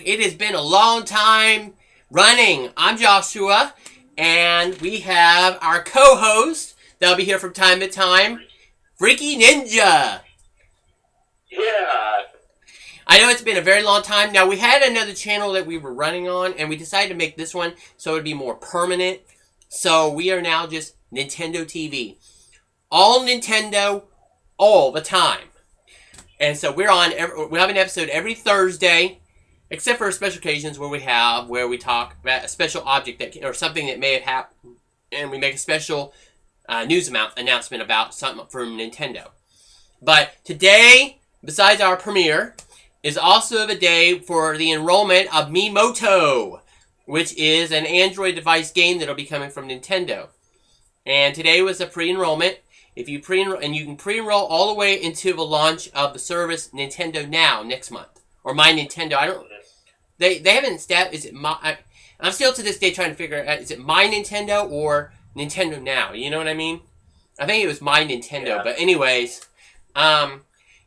It has been a long time running. I'm Joshua, and we have our co-host that'll be here from time to time, Freaky Ninja. Yeah. I know it's been a very long time. Now, we had another channel that we were running on, and we decided to make this one so it would be more permanent. So we are now just Nintendo TV. All Nintendo, all the time. And so we have an episode every Thursday, except for special occasions where we talk about a special object or something that may have happened, and we make a special news announcement about something from Nintendo. But today, besides our premiere, is also the day for the enrollment of Miimoto, which is an Android device game that'll be coming from Nintendo. And today was a pre-enrollment. If you pre-enroll, and you can pre-enroll all the way into the launch of the service Nintendo Now next month, or My Nintendo. I don't. They haven't established. Is it my? I'm still to this day trying to figure out. Is it My Nintendo or Nintendo Now? You know what I mean? I think it was My Nintendo. Yeah. But anyways,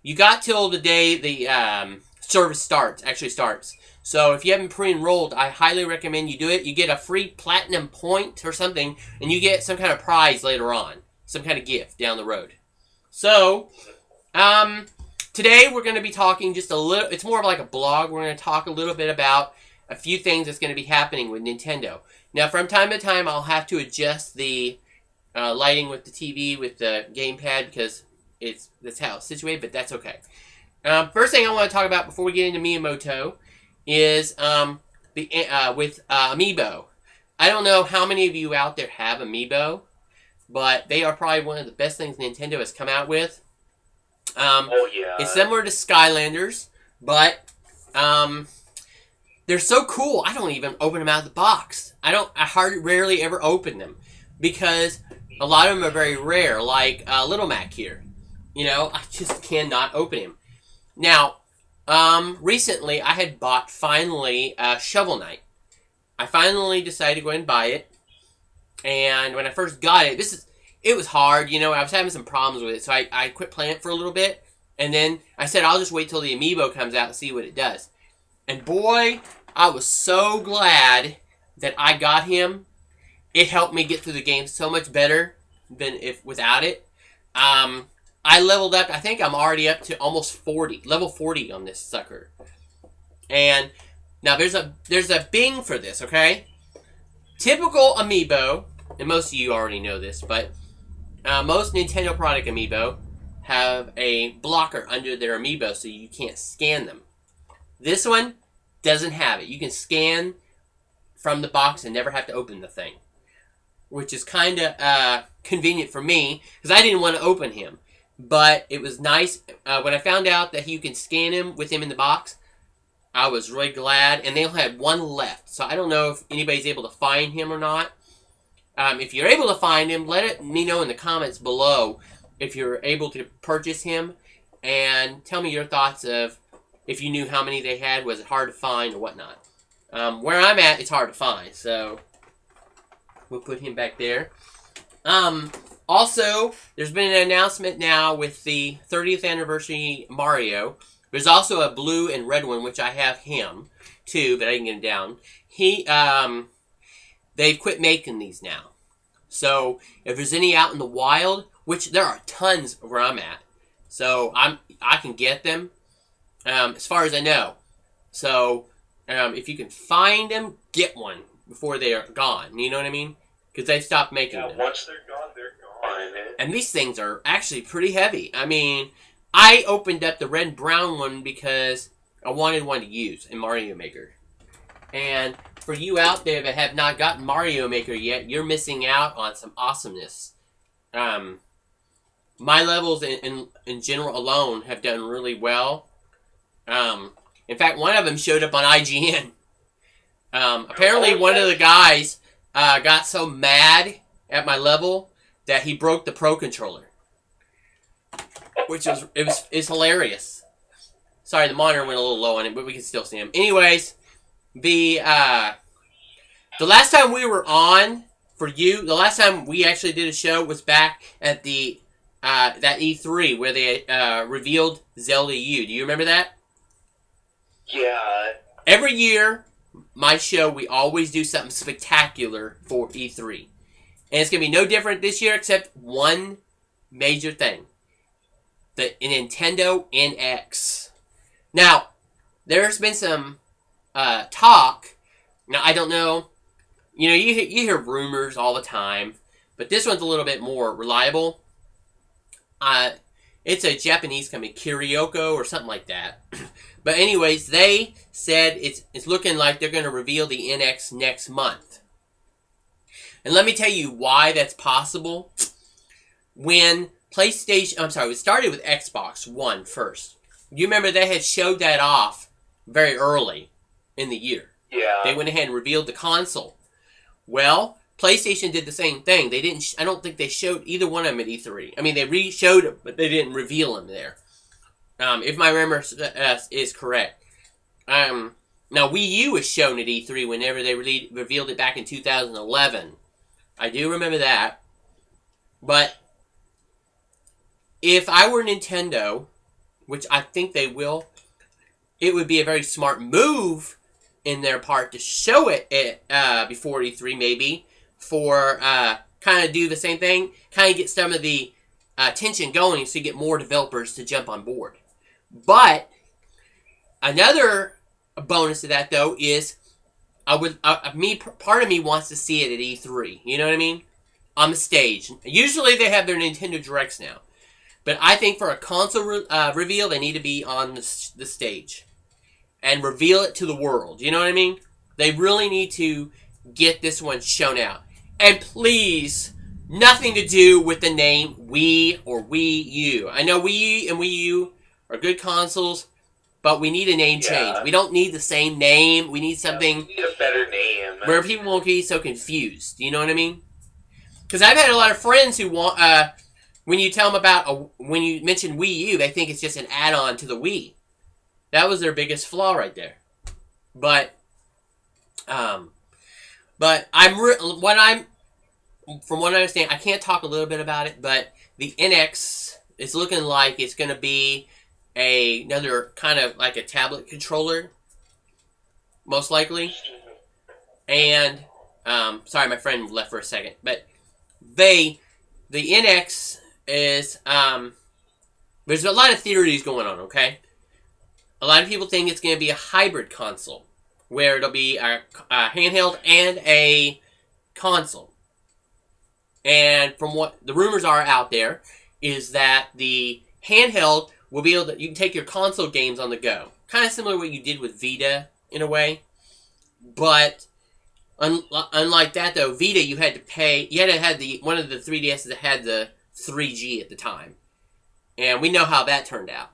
you got till the day the service actually starts. So if you haven't pre-enrolled, I highly recommend you do it. You get a free platinum point or something, and you get some kind of prize later on. Some kind of gift down the road. So, today we're going to be talking just a little, it's more of like a blog. We're going to talk a little bit about a few things that's going to be happening with Nintendo. Now, from time to time, I'll have to adjust the lighting with the TV, with the gamepad, because that's how it's situated, but that's okay. First thing I want to talk about before we get into Miimoto is with Amiibo. I don't know how many of you out there have Amiibo, but they are probably one of the best things Nintendo has come out with. Oh, yeah. It's similar to Skylanders, but they're so cool, I don't even open them out of the box. I rarely ever open them, because a lot of them are very rare, like Little Mac here. You know, I just cannot open him. Now, recently I had bought, finally, Shovel Knight. I finally decided to go ahead and buy it. And when I first got it, it was hard, you know, I was having some problems with it, so I quit playing it for a little bit, and then I said I'll just wait till the Amiibo comes out and see what it does. And boy, I was so glad that I got him. It helped me get through the game so much better than without it. I leveled up, I think I'm already up to almost 40, level 40 on this sucker. And now there's a bing for this, okay? Typical Amiibo, and most of you already know this, but most Nintendo product Amiibo have a blocker under their Amiibo so you can't scan them. This one doesn't have it. You can scan from the box and never have to open the thing, which is kind of convenient for me, because I didn't want to open him. But it was nice. When I found out that you can scan him with him in the box, I was really glad, and they only had one left. So I don't know if anybody's able to find him or not. If you're able to find him, let me know in the comments below if you're able to purchase him. And tell me your thoughts of if you knew how many they had. Was it hard to find or whatnot? Where I'm at, it's hard to find. So we'll put him back there. Also, there's been an announcement now with the 30th anniversary Mario. There's also a blue and red one, which I have him, too, but I can get him down. They've quit making these now. So, if there's any out in the wild, which there are tons where I'm at, so I can get them, as far as I know. So, if you can find them, get one before they are gone. You know what I mean? Because they've stopped making them. Once they're gone, they're gone. And these things are actually pretty heavy. I mean, I opened up the red and brown one because I wanted one to use in Mario Maker. And for you out there that have not gotten Mario Maker yet, you're missing out on some awesomeness. My levels in general alone have done really well. In fact, one of them showed up on IGN. Apparently one of the guys got so mad at my level that he broke the Pro Controller. Which is hilarious. Sorry, the monitor went a little low on it, but we can still see him. Anyways, the last time we were on for you, the last time we actually did a show was back at the that E3 where they revealed Zelda U. Do you remember that? Yeah. every year, my show, we always do something spectacular for E3. And it's going to be no different this year except one major thing. The Nintendo NX. Now, there's been some talk. Now, I don't know. You know, you hear rumors all the time. But this one's a little bit more reliable. It's a Japanese company, Kyryoko or something like that. But anyways, they said it's looking like they're going to reveal the NX next month. And let me tell you why that's possible. When it started with Xbox One first. You remember they had showed that off very early in the year. Yeah. They went ahead and revealed the console. Well, PlayStation did the same thing. They didn't. I don't think they showed either one of them at E3. I mean, they showed it, but they didn't reveal them there. If my memory is correct. Now, Wii U was shown at E3 whenever they revealed it back in 2011. I do remember that. But if I were Nintendo, which I think they will, it would be a very smart move in their part to show it at, before E3 maybe, for kind of do the same thing, kind of get some of the tension going so you get more developers to jump on board. But another bonus to that though is part of me wants to see it at E3. You know what I mean? On the stage. Usually they have their Nintendo Directs now. But I think for a console reveal, they need to be on the stage. And reveal it to the world. You know what I mean? They really need to get this one shown out. And please, nothing to do with the name Wii or Wii U. I know Wii and Wii U are good consoles, but we need a name change. We don't need the same name. We need something... we need a better name. Where people won't be so confused. You know what I mean? Because I've had a lot of friends who want... when you tell them about... when you mention Wii U, they think it's just an add-on to the Wii. That was their biggest flaw right there. But from what I understand, I can't talk a little bit about it, but the NX is looking like it's going to be another kind of like a tablet controller, most likely. And sorry, my friend left for a second, but the NX is there's a lot of theories going on. Okay. A lot of people think it's going to be a hybrid console, where it'll be a handheld and a console. And from what the rumors are out there, is that the handheld will be able to, you can take your console games on the go. Kind of similar to what you did with Vita, in a way. But, unlike that though, Vita you had to pay, you had to have one of the 3DSs that had the 3G at the time. And we know how that turned out.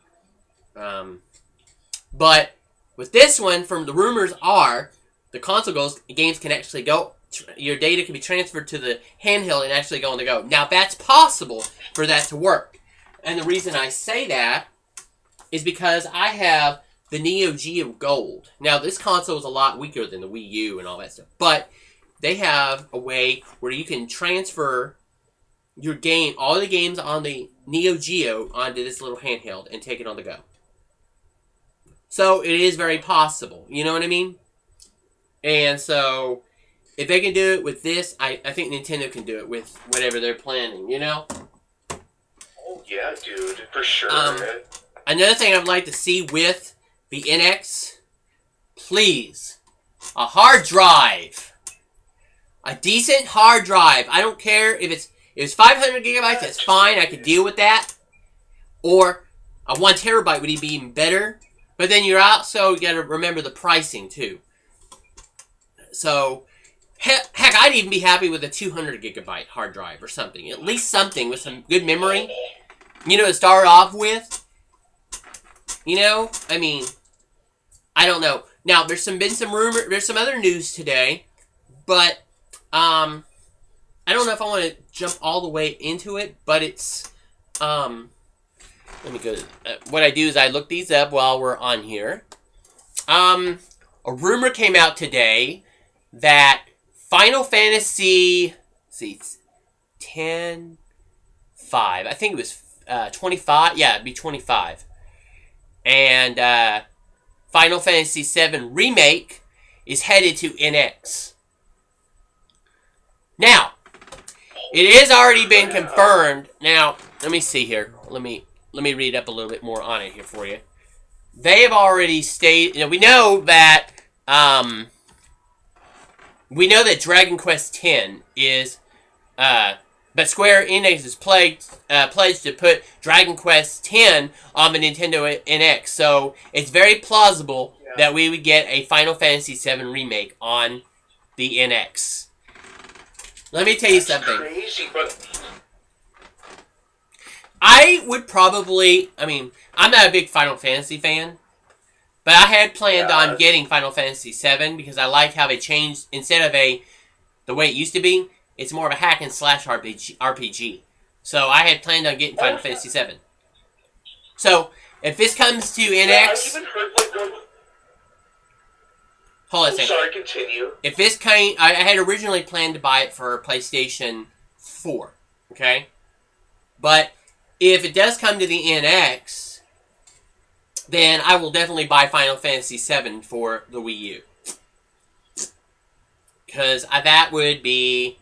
But with this one, from the rumors are, the console games can actually go, your data can be transferred to the handheld and actually go on the go. Now, that's possible for that to work. And the reason I say that is because I have the Neo Geo Gold. Now, this console is a lot weaker than the Wii U and all that stuff. But they have a way where you can transfer your game, all the games on the Neo Geo onto this little handheld and take it on the go. So, it is very possible. You know what I mean? And so, if they can do it with this, I think Nintendo can do it with whatever they're planning, you know? Oh, yeah, dude. For sure. Another thing I'd like to see with the NX, please, a hard drive. A decent hard drive. I don't care if it's 500 gigabytes, that's fine. I could deal with that. Or a 1 terabyte would be even better. But then you got to remember the pricing, too. So, heck, I'd even be happy with a 200 gigabyte hard drive or something. At least something with some good memory. You know, to start off with. You know, I mean, I don't know. Now, there's some other news today. But, I don't know if I want to jump all the way into it. But it's, let me go. What I do is I look these up while we're on here. A rumor came out today that Final Fantasy, let's see, 10, 5. I think it was 25. Yeah, it'd be 25. And Final Fantasy VII Remake is headed to NX. Now, it has already been confirmed. Now, let me see here. Let me read up a little bit more on it here for you. They have already stated. We know that Dragon Quest X is. But Square Enix has pledged to put Dragon Quest X on the Nintendo NX, so it's very plausible that we would get a Final Fantasy VII Remake on the NX. Let me tell you something. Crazy, but I would probably... I'm not a big Final Fantasy fan, but I had planned on getting Final Fantasy VII because I like how they changed, instead of the way it used to be, it's more of a hack and slash RPG. So I had planned on getting Final Fantasy VII. So if this comes to NX, I even heard hold on a second. Sorry, continue. If this I had originally planned to buy it for PlayStation 4. Okay, but if it does come to the NX, then I will definitely buy Final Fantasy VII for the Wii U, because that would be,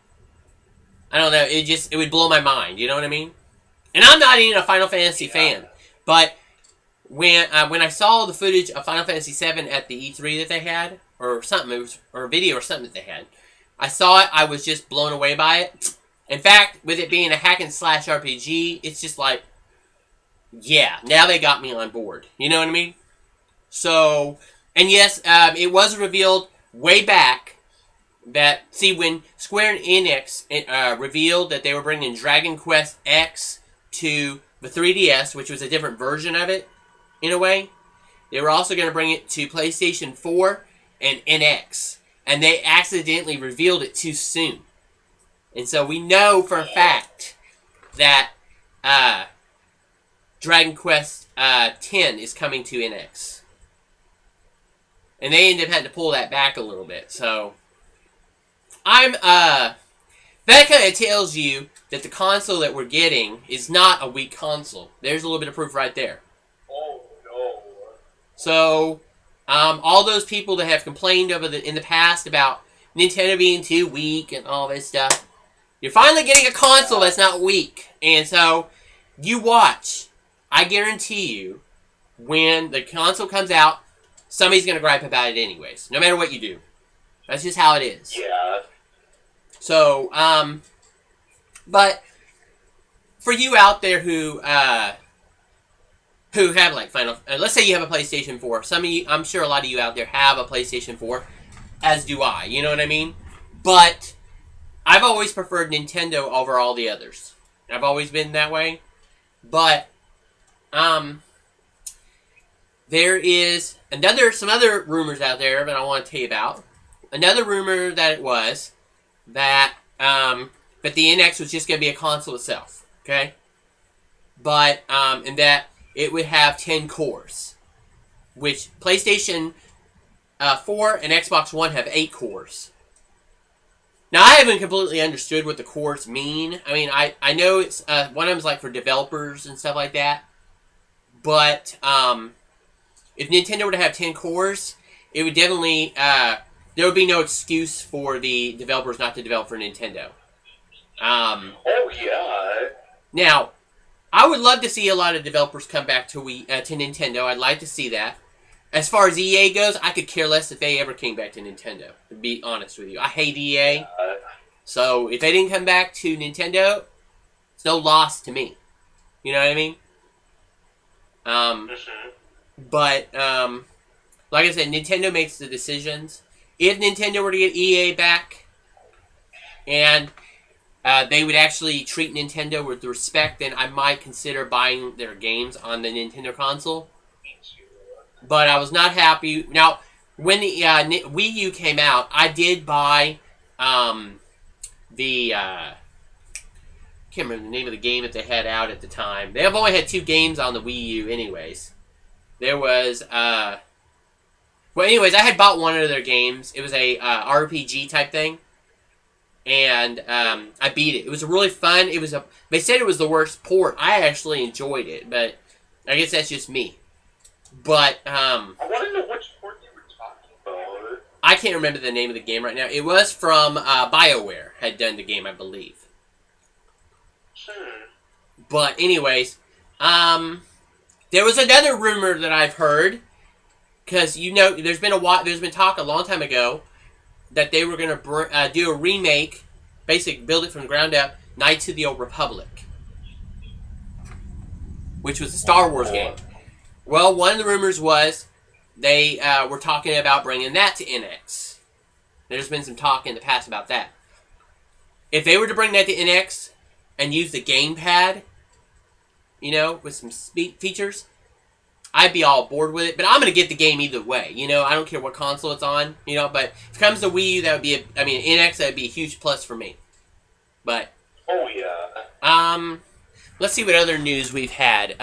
I don't know, it would blow my mind, you know what I mean? And I'm not even a Final Fantasy fan, but when I saw the footage of Final Fantasy VII at the E3 that they had, or something, or a video or something that they had, I saw it, I was just blown away by it. In fact, with it being a hack and slash RPG, it's just like, yeah, now they got me on board, you know what I mean? So, and yes, it was revealed way back that, when Square Enix revealed that they were bringing Dragon Quest X to the 3DS, which was a different version of it, in a way, they were also going to bring it to PlayStation 4 and NX. And they accidentally revealed it too soon. And so we know for a fact that Dragon Quest X is coming to NX. And they ended up having to pull that back a little bit, so... that kind of tells you that the console that we're getting is not a weak console. There's a little bit of proof right there. Oh, no. So, all those people that have complained in the past about Nintendo being too weak and all this stuff, you're finally getting a console that's not weak. And so, you watch. I guarantee you, when the console comes out, somebody's going to gripe about it anyways, no matter what you do. That's just how it is. Yeah. So, but for you out there who have like let's say you have a PlayStation 4. Some of you, I'm sure a lot of you out there have a PlayStation 4, as do I, you know what I mean? But I've always preferred Nintendo over all the others. I've always been that way. But, there is some other rumors out there that I want to tell you about. Another rumor that the NX was just going to be a console itself, okay? But, and that it would have 10 cores, which PlayStation 4 and Xbox One have 8 cores. Now, I haven't completely understood what the cores mean. I know it's, one of them's like for developers and stuff like that, but, if Nintendo were to have 10 cores, it would definitely, there would be no excuse for the developers not to develop for Nintendo. Oh, yeah. Now, I would love to see a lot of developers come back to Nintendo. I'd like to see that. As far as EA goes, I could care less if they ever came back to Nintendo, to be honest with you. I hate EA. So, if they didn't come back to Nintendo, it's no loss to me. You know what I mean? But, like I said, Nintendo makes the decisions. If Nintendo were to get EA back, and they would actually treat Nintendo with respect, then I might consider buying their games on the Nintendo console. But I was not happy. Now, when the Wii U came out, I did buy I can't remember the name of the game that they had out at the time. They have only had 2 games on the Wii U anyways. There was, well, anyways, I had bought one of their games. It was a RPG type thing. And I beat it. It was really fun. They said it was the worst port. I actually enjoyed it, but I guess that's just me. But, I want to know which I can't remember the name of the game right now. It was from BioWare had done the game, I believe. But anyways, there was another rumor that I've heard, because there's been talk a long time ago that they were going to do a remake, basically build it from the ground up, Knights of the Old Republic, which was a Star Wars game. Well, one of the rumors was they were talking about bringing that to NX. There's been some talk in the past about that. If they were to bring that to NX and use the gamepad, with some features, I'd be all bored with it. But I'm going to get the game either way. I don't care what console it's on. But if it comes to Wii U, that would be NX, that would be a huge plus for me. But oh yeah. Let's see what other news we've had.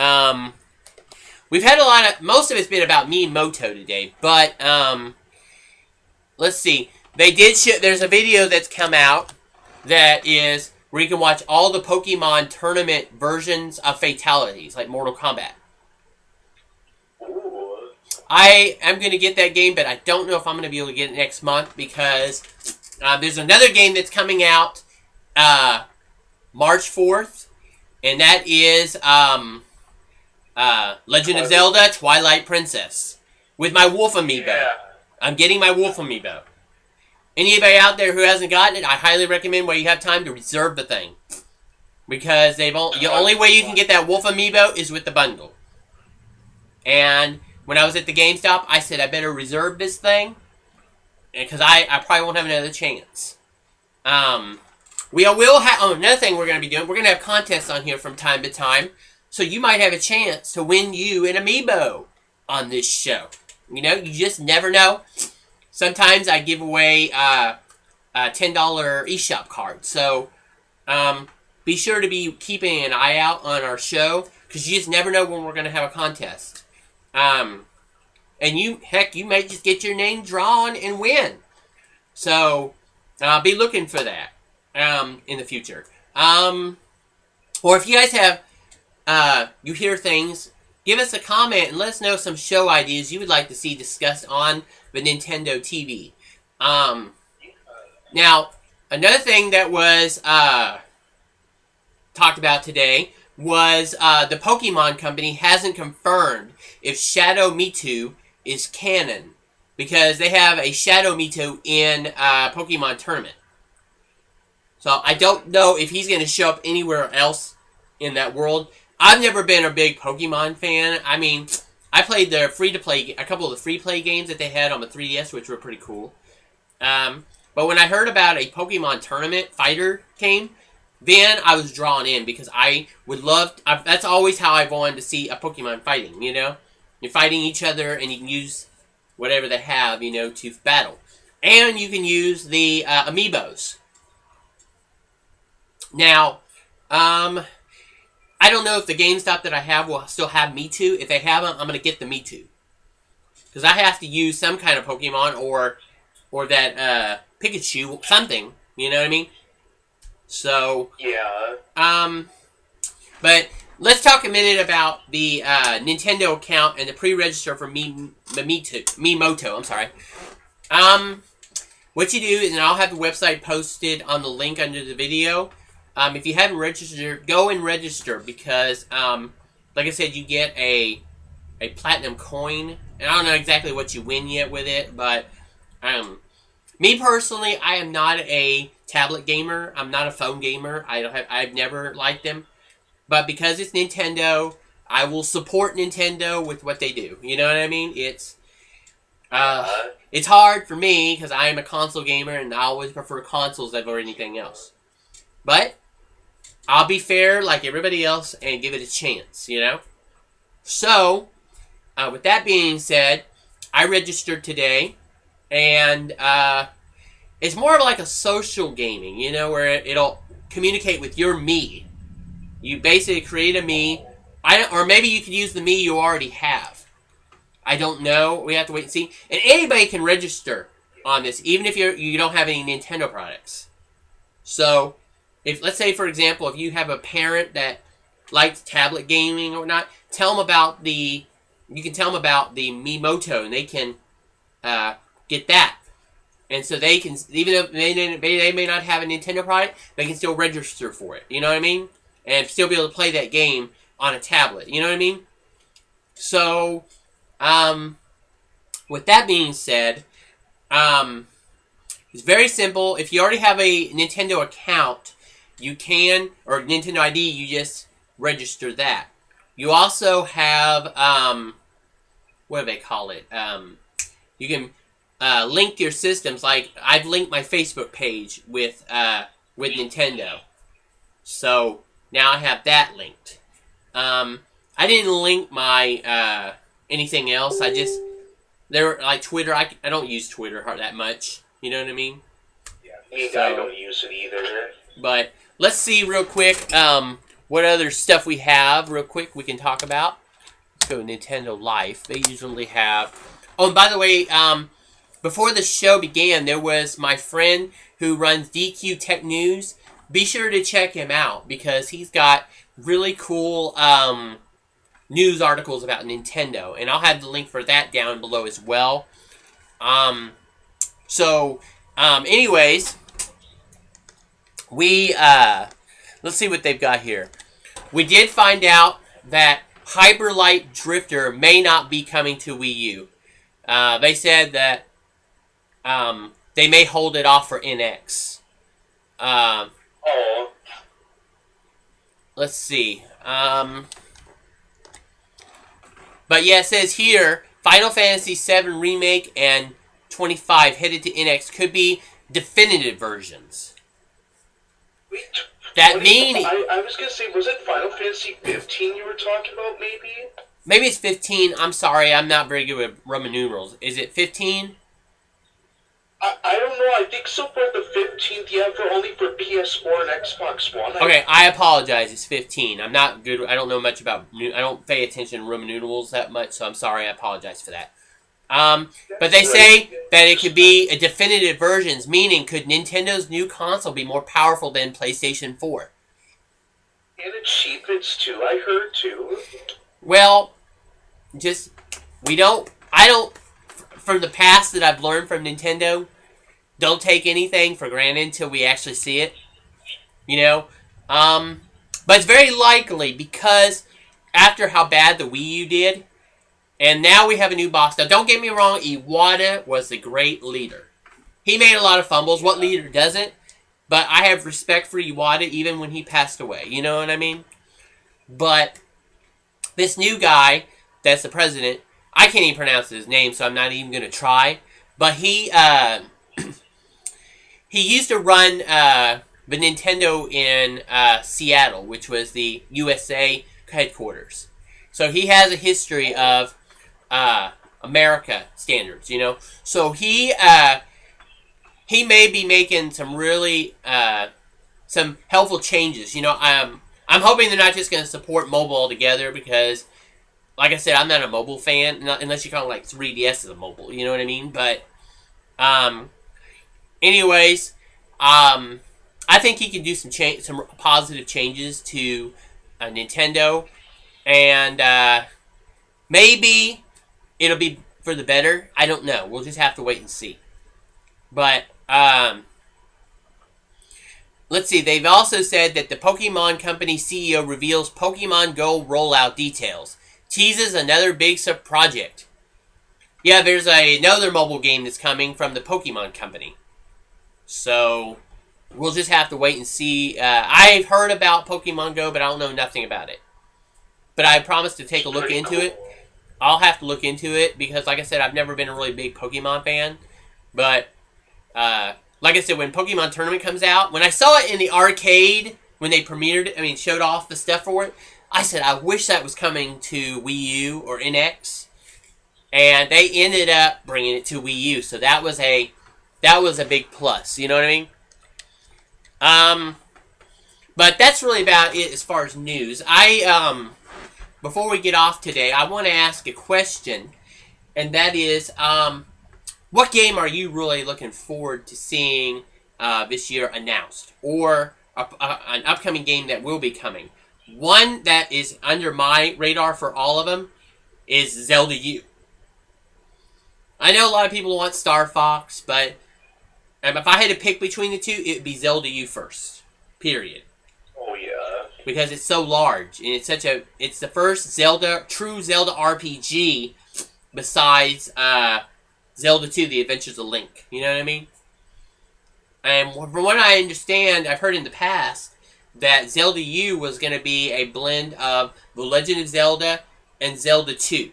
We've had most of it's been about Miimoto today, but let's see. They did there's a video that's come out that is where you can watch all the Pokemon tournament versions of fatalities, like Mortal Kombat. Ooh. I am going to get that game, but I don't know if I'm going to be able to get it next month, because there's another game that's coming out March 4th, and that is Legend of Zelda Twilight Princess with my Wolf Amiibo. Yeah. I'm getting my Wolf Amiibo. Anybody out there who hasn't gotten it, I highly recommend, while you have time, to reserve the thing. Because the only way you can get that Wolf Amiibo is with the bundle. And when I was at the GameStop, I said I better reserve this thing, because I probably won't have another chance. We will have... another thing we're going to be doing, we're going to have contests on here from time to time, so you might have a chance to win you an Amiibo on this show. You just never know. Sometimes I give away $10 eShop cards. So be sure to be keeping an eye out on our show, because you just never know when we're going to have a contest. And you might just get your name drawn and win. So I'll be looking for that in the future. Or if you guys have, you hear things, give us a comment and let us know some show ideas you would like to see discussed on the Nintendo TV. Now, another thing that was talked about today was the Pokemon Company hasn't confirmed if Shadow Mewtwo is canon, because they have a Shadow Mewtwo in Pokemon Tournament. So I don't know if he's going to show up anywhere else in that world. I've never been a big Pokemon fan. I mean, I played a couple of the free-play games that they had on the 3DS, which were pretty cool. But when I heard about a Pokemon tournament fighter game, then I was drawn in, because I would love... that's always how I've wanted to see a Pokemon fighting, You're fighting each other, and you can use whatever they have, to battle. And you can use the Amiibos. Now, I don't know if the GameStop that I have will still have Mewtwo. If they haven't, I'm going to get the Mewtwo. Because I have to use some kind of Pokemon or that Pikachu, something. You know what I mean? So... yeah. But let's talk a minute about the Nintendo account and the pre-register for Miimoto. I'm sorry. What you do is, and I'll have the website posted on the link under the video. If you haven't registered, go and register, because, like I said, you get a platinum coin. And I don't know exactly what you win yet with it, but me personally, I am not a tablet gamer. I'm not a phone gamer. I've never liked them. But because it's Nintendo, I will support Nintendo with what they do. You know what I mean? It's hard for me, because I am a console gamer, and I always prefer consoles over anything else. But I'll be fair like everybody else and give it a chance, So, with that being said, I registered today, and it's more of like a social gaming, where it'll communicate with your me. You basically create a me, or maybe you could use the me you already have. I don't know. We have to wait and see. And anybody can register on this, even if you don't have any Nintendo products. So, let's say, for example, if you have a parent that likes tablet gaming or not, you can tell them about the Miimoto, and they can get that. And so they can, even though they may not have a Nintendo product, they can still register for it. You know what I mean? And still be able to play that game on a tablet. You know what I mean? So, with that being said, it's very simple. If you already have a Nintendo account, you can, or Nintendo ID, you just register that. You also have, what do they call it? You can link your systems. Like, I've linked my Facebook page with Nintendo. So, now I have that linked. I didn't link my, anything else. I just, like Twitter, I don't use Twitter that much. You know what I mean? Yeah, I don't use it either. But let's see real quick what other stuff we have real quick we can talk about. Let's go to Nintendo Life. They usually have... Oh, and by the way, before the show began, there was my friend who runs DQ Tech News. Be sure to check him out because he's got really cool news articles about Nintendo. And I'll have the link for that down below as well. Anyways, we, let's see what they've got here. We did find out that Hyperlight Drifter may not be coming to Wii U. They said that, they may hold it off for NX. Let's see. But yeah, it says here, Final Fantasy VII Remake and 25 headed to NX could be definitive versions. Wait, that mean... I was going to say, was it Final Fantasy 15 you were talking about, maybe? Maybe it's 15. I'm sorry, I'm not very good with Roman numerals. Is it 15? I don't know. I think so far the 15th, yeah, only for PS4 and Xbox One. Okay, I apologize. It's 15. I'm not good. I don't know much about... I don't pay attention to Roman numerals that much, so I'm sorry. I apologize for that. But they say that it could be a definitive versions, meaning could Nintendo's new console be more powerful than PlayStation 4? And it cheapens too, I heard too. Well, from the past that I've learned from Nintendo, don't take anything for granted until we actually see it. You know? But it's very likely because after how bad the Wii U did, and now we have a new boss. Now, don't get me wrong, Iwata was the great leader. He made a lot of fumbles. What leader doesn't? But I have respect for Iwata even when he passed away. You know what I mean? But this new guy that's the president, I can't even pronounce his name, so I'm not even going to try. But he he used to run the Nintendo in Seattle, which was the USA headquarters. So he has a history of America standards, you know. So he may be making some really some helpful changes. You know, I'm hoping they're not just going to support mobile altogether because, like I said, I'm not a mobile fan unless you call like 3DS as a mobile. You know what I mean? But anyways, I think he can do some positive changes to Nintendo, and maybe it'll be for the better. I don't know. We'll just have to wait and see. But let's see. They've also said that the Pokemon Company CEO reveals Pokemon Go rollout details. Teases another big project. Yeah, there's another mobile game that's coming from the Pokemon Company. So we'll just have to wait and see. I've heard about Pokemon Go, but I don't know nothing about it. But I promise to take a look into it. I'll have to look into it because, like I said, I've never been a really big Pokemon fan. But, like I said, when Pokemon Tournament comes out, when I saw it in the arcade, when they showed off the stuff for it, I said, I wish that was coming to Wii U or NX. And they ended up bringing it to Wii U. So that was a big plus. You know what I mean? But that's really about it as far as news. Before we get off today, I want to ask a question, and that is, what game are you really looking forward to seeing this year announced, or an upcoming game that will be coming? One that is under my radar for all of them is Zelda U. I know a lot of people want Star Fox, but And if I had to pick between the two, it would be Zelda U first. Period. Oh yeah. Because it's so large, and it's the first true Zelda RPG besides Zelda 2, The Adventures of Link. You know what I mean? And from what I understand, I've heard in the past that Zelda U was going to be a blend of The Legend of Zelda and Zelda 2.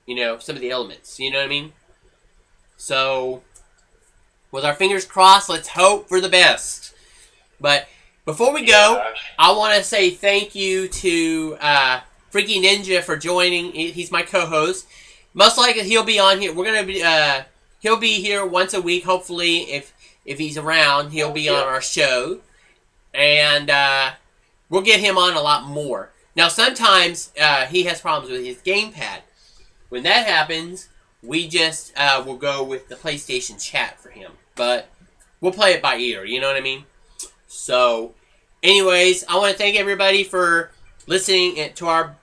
You know, some of the elements. You know what I mean? So, with our fingers crossed, let's hope for the best. But before we go, I want to say thank you to Freaky Ninja for joining. He's my co-host. Most likely he'll be on here. We're gonna be he'll be here once a week. Hopefully, if he's around, he'll be on our show, and we'll get him on a lot more. Now, sometimes he has problems with his gamepad. When that happens, we just will go with the PlayStation chat for him. But we'll play it by ear. You know what I mean? So, anyways, I want to thank everybody for listening to our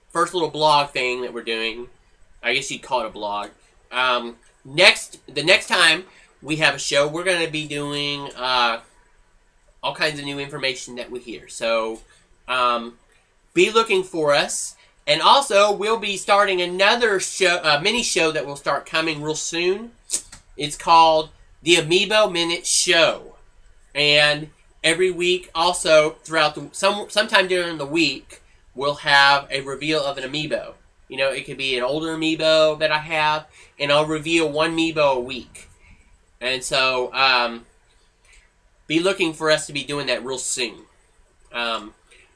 first little blog thing that we're doing. I guess you'd call it a blog. The next time we have a show, we're going to be doing all kinds of new information that we hear. So, be looking for us. And also, we'll be starting another show, mini show that will start coming real soon. It's called the Amiibo Minute Show. And every week, also, throughout sometime during the week, we'll have a reveal of an Amiibo. You know, it could be an older Amiibo that I have, and I'll reveal one Amiibo a week. And so, be looking for us to be doing that real soon.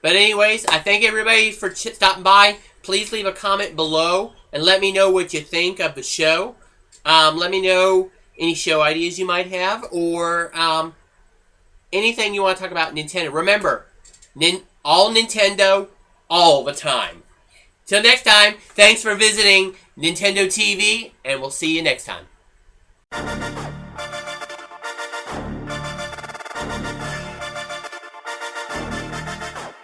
But anyways, I thank everybody for stopping by. Please leave a comment below and let me know what you think of the show. Let me know any show ideas you might have, or anything you want to talk about Nintendo. Remember, all Nintendo, all the time. Till next time, thanks for visiting Nintendo TV, and we'll see you next time.